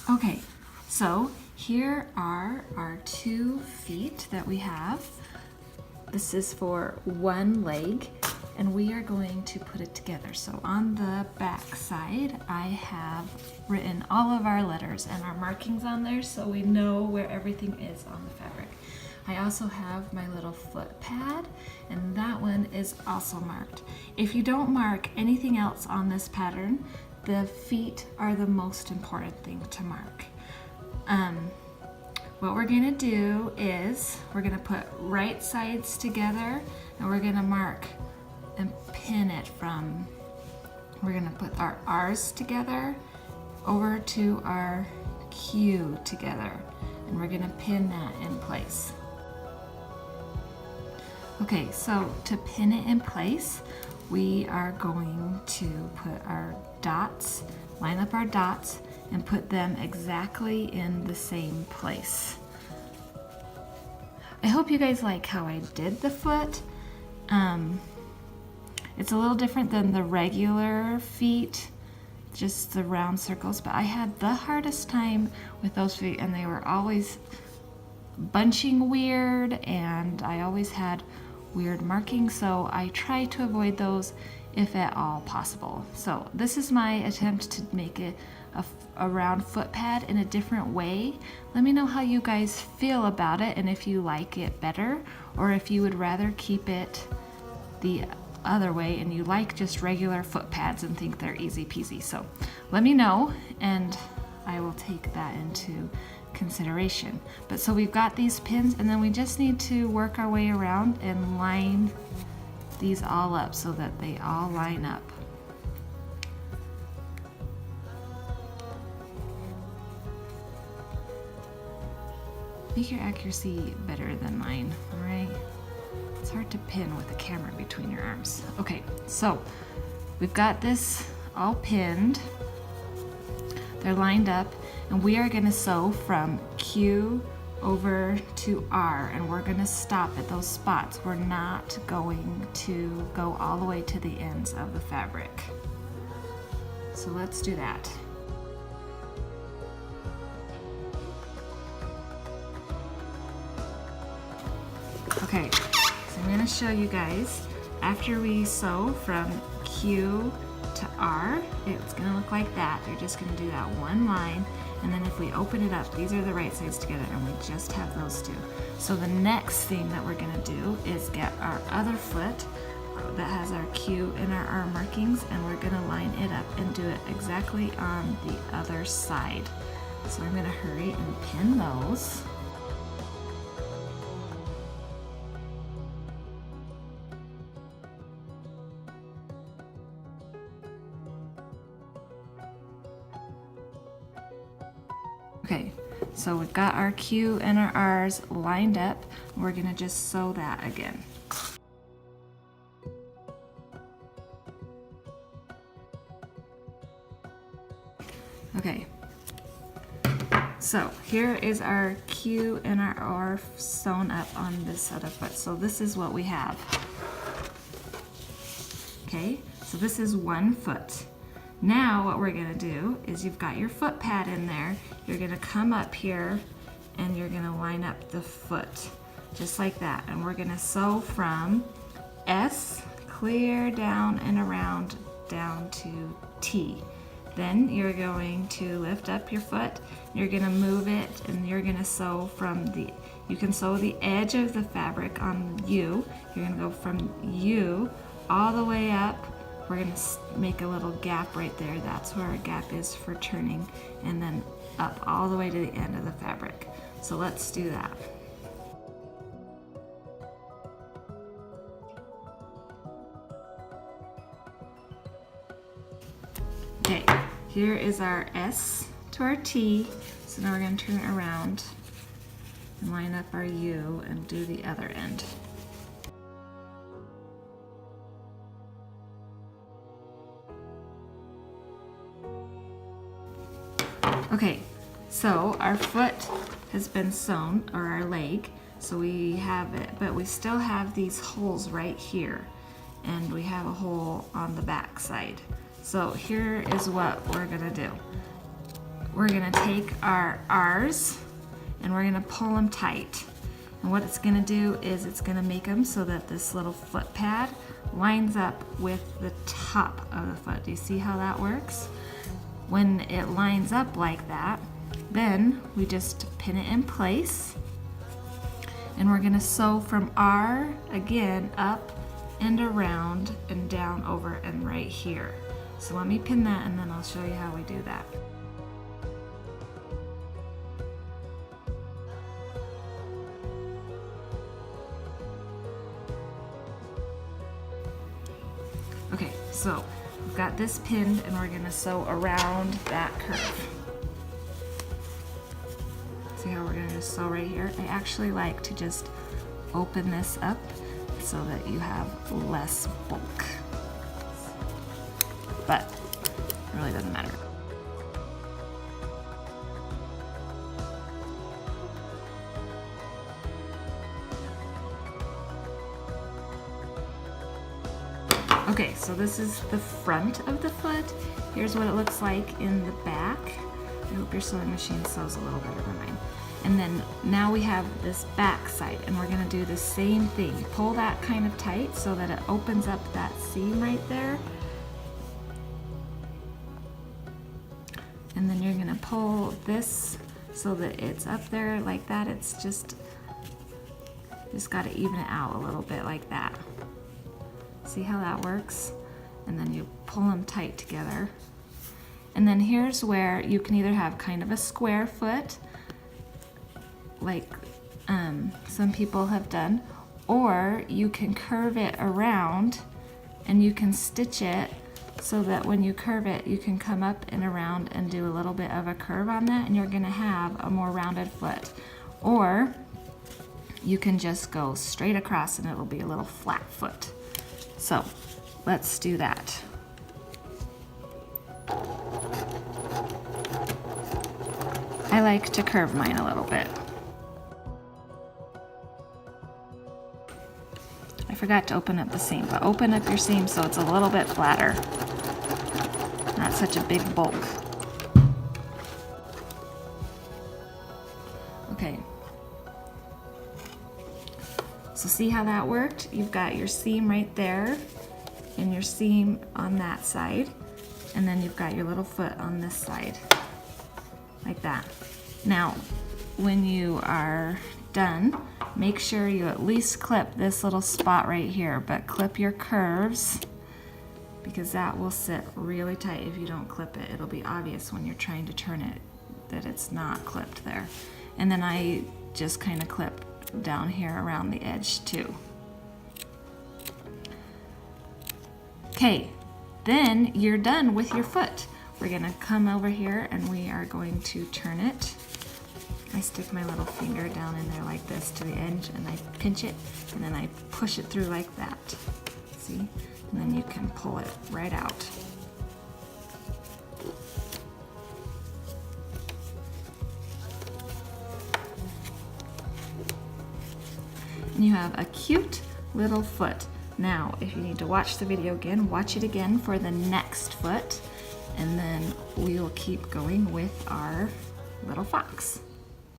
Okay, so here are our 2 feet that we have. This is for one leg, and we are going to put it together. So on the back side, I have written all of our letters and our markings on there so we know where everything is on the fabric. I also have my little foot pad, and that one is also marked. If you don't mark anything else on this pattern, the feet are the most important thing to mark. What we're gonna do is we're gonna put right sides together, and we're gonna mark and pin it from, we're gonna put our R's together over to our Q together, and we're gonna pin that in place. Okay, so to pin it in place, we are going to put our dots, line up our dots, and put them exactly in the same place. I hope you guys like how I did the foot. It's a little different than the regular feet, just the round circles, but I had the hardest time with those feet, and they were always bunching weird, and I always had weird markings, so I try to avoid those if at all possible. So this is my attempt to make it a round foot pad in a different way. Let me know how you guys feel about it, and if you like it better, or if you would rather keep it the other way and you like just regular foot pads and think they're easy peasy. So let me know, and I will take that into consideration. But so we've got these pins, and then we just need to work our way around and line these all up so that they all line up. Make your accuracy better than mine, all right? It's hard to pin with a camera between your arms. Okay, so we've got this all pinned. They're lined up, and we are gonna sew from Q over to R, and we're gonna stop at those spots. We're not going to go all the way to the ends of the fabric. So let's do that. Okay, so I'm gonna show you guys, after we sew from Q to R, it's gonna look like that. You're just gonna do that one line, and then if we open it up, these are the right sides together, and we just have those 2. So the next thing that we're gonna do is get our other foot that has our Q and our R markings, and we're gonna line it up and do it exactly on the other side. So I'm gonna hurry and pin those. Okay, so we've got our Q and our R's lined up. We're gonna just sew that again. Okay, so here is our Q and our R sewn up on this other foot. So this is what we have. Okay, so this is one foot. Now what we're gonna do is, you've got your foot pad in there, you're gonna come up here and you're gonna line up the foot, just like that. And we're gonna sew from S, clear down and around, down to T. Then you're going to lift up your foot, you're gonna move it, and you're gonna sew from you can sew the edge of the fabric on U. You're gonna go from U all the way up. We're gonna make a little gap right there. That's where our gap is for turning, and then up all the way to the end of the fabric. So let's do that. Okay, here is our S to our T. So now we're gonna turn it around and line up our U and do the other end. Okay, so our foot has been sewn, or our leg, so we have it, but we still have these holes right here, and we have a hole on the back side. So here is what we're gonna do. we're gonna take our R's and we're gonna pull them tight. And what it's gonna do is it's gonna make them so that this little foot pad lines up with the top of the foot. Do you see how that works? When it lines up like that, then we just pin it in place. And we're gonna sew from R again up and around and down over and right here. So let me pin that and then I'll show you how we do that. Okay, so we've got this pinned and we're gonna sew around that curve. See how we're gonna just sew right here? I actually like to just open this up so that you have less bulk. But it really doesn't matter. Okay, so this is the front of the foot. Here's what it looks like in the back. I hope your sewing machine sews a little better than mine. And then now we have this back side and we're gonna do the same thing. Pull that kind of tight so that it opens up that seam right there. And then you're gonna pull this so that it's up there like that. It's just gotta even it out a little bit like that. See how that works? And then you pull them tight together. And then here's where you can either have kind of a square foot, like some people have done, or you can curve it around and you can stitch it so that when you curve it, you can come up and around and do a little bit of a curve on that and you're gonna have a more rounded foot. Or you can just go straight across and it'll be a little flat foot. So let's do that. I like to curve mine a little bit. I forgot to open up the seam, but open up your seam so it's a little bit flatter. Not such a big bulk. Okay. So see how that worked? You've got your seam right there and your seam on that side. And then you've got your little foot on this side, like that. Now, when you are done, make sure you at least clip this little spot right here, but clip your curves because that will sit really tight. If you don't clip it, it'll be obvious when you're trying to turn it that it's not clipped there. And then I just kind of clip down here around the edge too. Okay, then you're done with your foot. We're gonna come over here and we are going to turn it. I stick my little finger down in there like this to the edge and I pinch it and then I push it through like that. See? And then you can pull it right out. And you have a cute little foot. Now, if you need to watch the video again, watch it again for the next foot, and then we will keep going with our little fox.